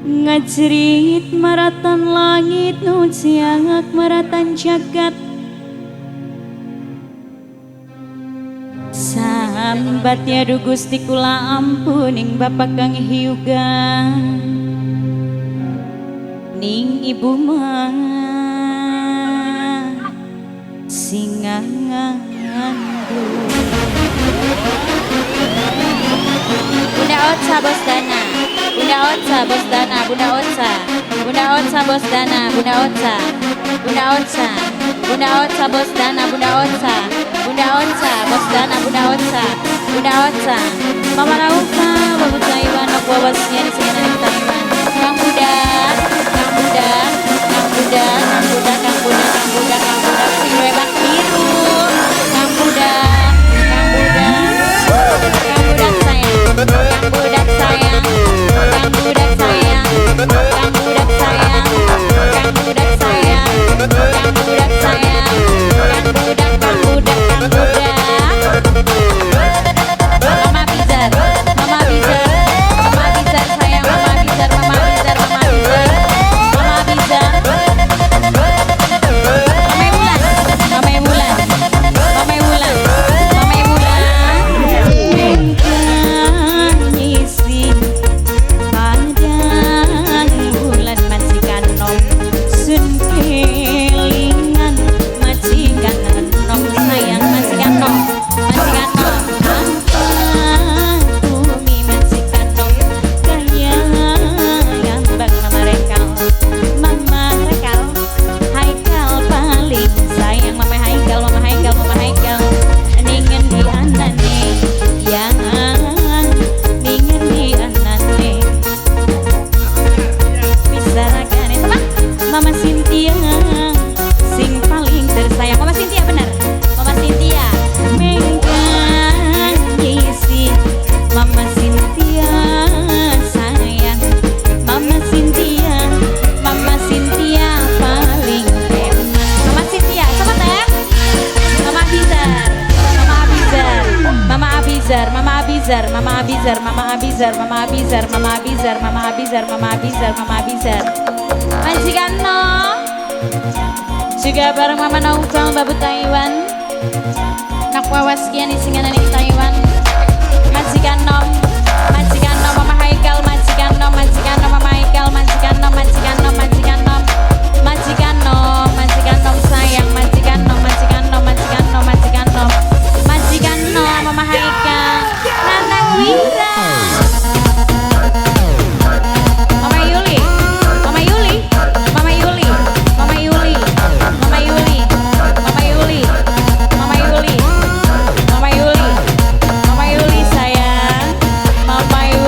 Ngajrit maratan langit nu ciangak maratan jagat sambat yadu Gusti kula ampuning Bapak kang hiuga ning ibu mah singangan Bunda Otsa Bos Dana, Bunda Otsa Bos Dana, Bunda Otsa, Bunda Otsa Bos Dana, Bunda Otsa, Bunda Otsa, Bunda Otsa Bos Dana, Bunda Otsa, Bunda Otsa Bos Dana, Bunda Otsa, Bunda Otsa, Mama Rauka, Bapak Taiwan, aku bosnya di sini dari Taiwan, Kang Buda, Kang Buda, Kang Buda, Kang Buda, Kang Buda, Kang Buda, Kang Buda, si bebek biru, Kang Buda, Kang Buda, Kang Buda sayang. Kang budak sayang, Kang budak sayang, Kang budak sayang, Kang budak sayang, Kang budak sayang, Kang budak, Kang budak, Kang budak. Mama Bizar, Mama Bizar, Mama Bizar sayang, Mama Bizar, Mama Bizar, Mama Bizar, Mama Bizar. Mama Wulan, Mama Wulan, Mama Wulan, Mama Wulan. Ngisi padang bulan majikan nom sun kelingan majikan nom sayang majikan nom tumi majikan nom kaya gambang mama rekal haikal paling sayang mama haikal ningen di anane yang ningen di anane bisa rakan itu mah Mama Cynthia sing paling tersayang Mama Cynthia benar Mama Cynthia megang ngisi Mama Cynthia sayang Mama Cynthia paling enak Mama Cynthia sama teh Mama Bizar Mama Abizar Mama Abizar Mama Abizar Mama Abizar Mama Abizar Mama Abizar Mama Abizar Mama Abizar Mama Abizar Mama Abizar majikan nom juga bareng Mama Naufal Babu Taiwan nak wawas kian isinganan di Taiwan majikan nom Mama Haikal majikan nom Mama Haikal majikan nom sayang majikan nom Mama Haikal Nana Wira Mama Yuli Mama Yuli Mama Yuli Mama Yuli Mama Yuli Mama Yuli Mama Yuli Mama Yuli Mama Yuli sayang Mama Yuli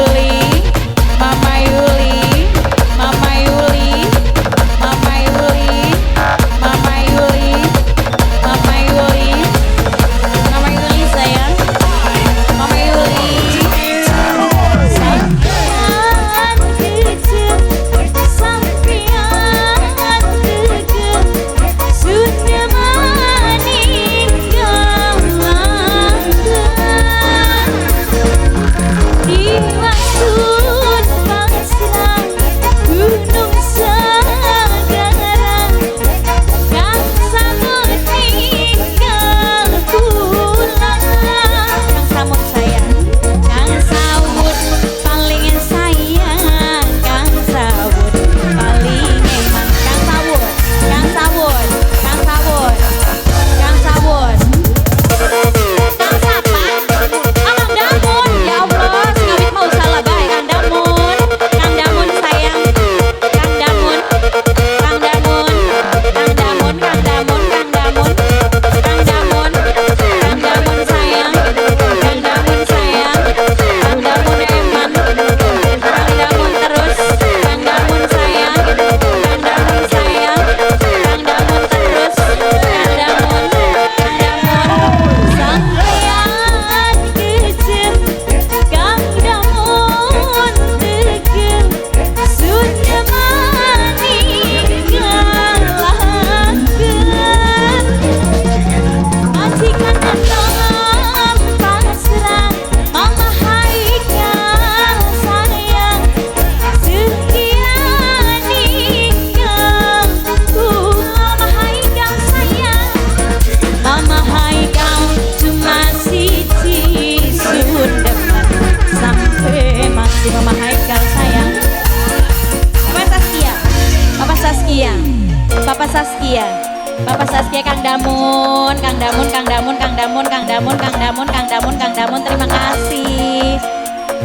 Dia Kang Damun, Kang Damun, Kang Damun, Kang Damun, Kang Damun, Kang Damun, Kang Damun, Kang Damun, terima kasih.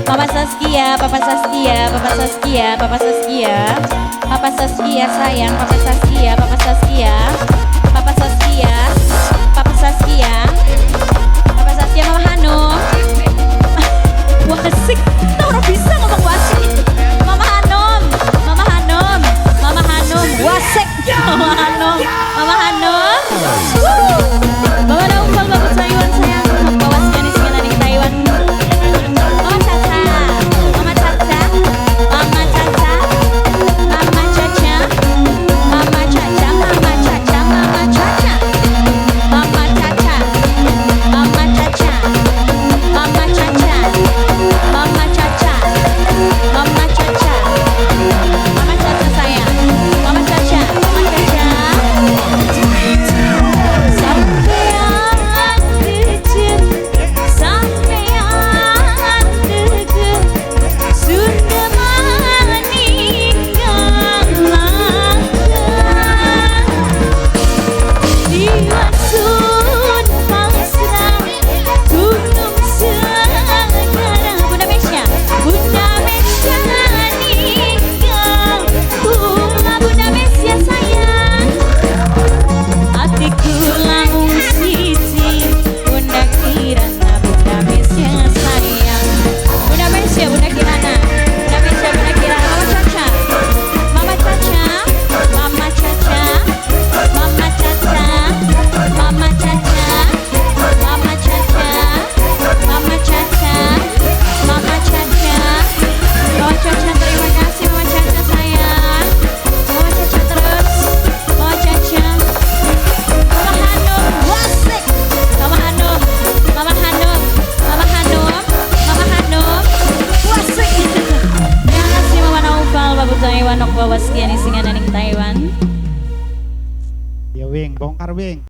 Mama Saskia, Papa Saskia, Papa Saskia, Papa Saskia, Papa Saskia sayang, Papa Saskia, Papa Saskia, Papa Saskia, Papa Saskia, Papa Saskia, Mama Hanum. Wah asik, kita orang bisa ngomong wasik. Mama Hanum, Mama Hanum, Mama Hanum, wasik, Mama Hanum, Mama Hanum. Mama Naufal, Bapak Taiwan sayang, bawa sekali segala di Taiwan. Mama Caca, Mama Caca, Mama Caca, Mama Caca, Mama Caca, Mama Caca, Mama Caca, Mama Caca, Mama Caca, Mama Caca, Mama Caca, Mama Caca, Mama Caca sayang, Mama Caca, Mama Caca. Taiwan, ok bawas kian isingan aning Taiwan. Ya wing, bongkar wing.